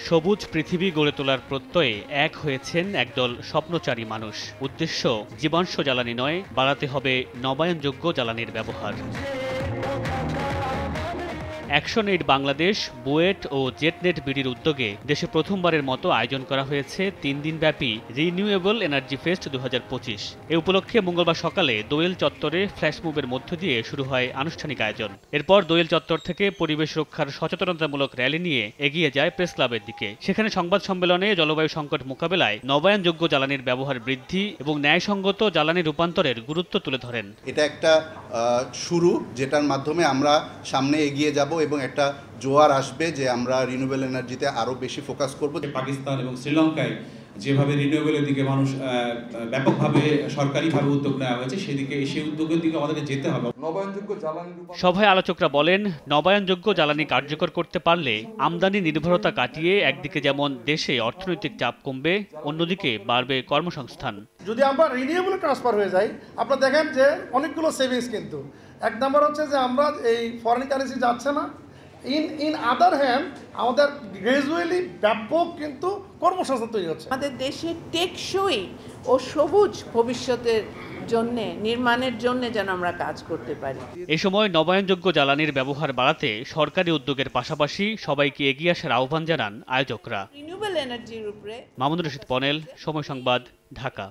সবুজ পৃথিবী গড়ে তোলার প্রত্যয়ে এক হয়েছেন একদল স্বপ্নচারী মানুষ। উদ্দেশ্য জীবাশ্ম জ্বালানি নয়, বাড়াতে হবে নবায়নযোগ্য জ্বালানির ব্যবহার। অ্যাকশন এইড বাংলাদেশ, বুয়েট ও জেটনেট বিডির উদ্যোগে দেশে প্রথমবারের মতো আয়োজন করা হয়েছে ৩ দিনব্যাপী রিনিউয়েবল এনার্জি ফেস্ট ২০২৫। এ উপলক্ষে মঙ্গলবার সকালে দোয়েল চত্বরে ফ্ল্যাশ মুভের মধ্য দিয়ে শুরু হয় আনুষ্ঠানিক আয়োজন। এরপর দোয়েল চত্বর থেকে পরিবেশ রক্ষার সচেতনতামূলক র্যালি নিয়ে এগিয়ে যায় প্রেস ক্লাবের দিকে। সেখানে সংবাদ সম্মেলনে জলবায়ু সংকট মোকাবেলায় নবায়নযোগ্য জ্বালানির ব্যবহার বৃদ্ধি এবং ন্যায়সঙ্গত জ্বালানি রূপান্তরের গুরুত্ব তুলে ধরেন। এটা একটা শুরু, যেটার মাধ্যমে আমরা সামনে এগিয়ে যাব এবং একটা জোয়ার আসবে যে আমরা রিনিউয়েবল এনার্জিতে আরও বেশি ফোকাস করব। পাকিস্তান এবং শ্রীলঙ্কায় যেভাবে রিনিউয়েবলের দিকে মানুষ ব্যাপকভাবে সরকারিভাবে উদ্যোগ নেওয়া হয়েছে, সেই উদ্যোগের দিকে আমাদেরকে যেতে হবে। নবায়নযোগ্য জ্বালানি সভায় আলোচকরা বলেন, নবায়নযোগ্য জ্বালানি কার্যকর করতে পারলে আমদানি নির্ভরতা কাটিয়ে একদিকে যেমন দেশে অর্থনৈতিক চাপ কমবে, অন্যদিকে বাড়বে কর্মসংস্থান। যদি আমরা রিনিউয়েবল ট্রান্সফার হয়ে যাই, আপনারা দেখেন যে অনেকগুলো সেভিংস, কিন্তু এক নম্বর হচ্ছে যে আমরা এই ফরেন কারেন্সি যাচ্ছে না। ইন আদার হ্যান্ড আমাদের গ্রাজুয়ালি ব্যাপক কিন্তু কর্মসংস্থান তৈরি হচ্ছে। আমাদের দেশে টেকসই ও সবুজ ভবিষ্যতের জন্য নির্মাণের জন্য যেন আমরা কাজ করতে পারি। এ সময় নবায়নযোগ্য জ্বালানির ব্যবহার বাড়াতে সরকারি উদ্যোগের পাশাপাশি সবাইকে এগিয়ে আসার আহ্বান জানান আয়োজকরা। রিনিউয়েবল এনার্জির উপরে মামুনুর রশিদ পনেল, সময় সংবাদ, ঢাকা।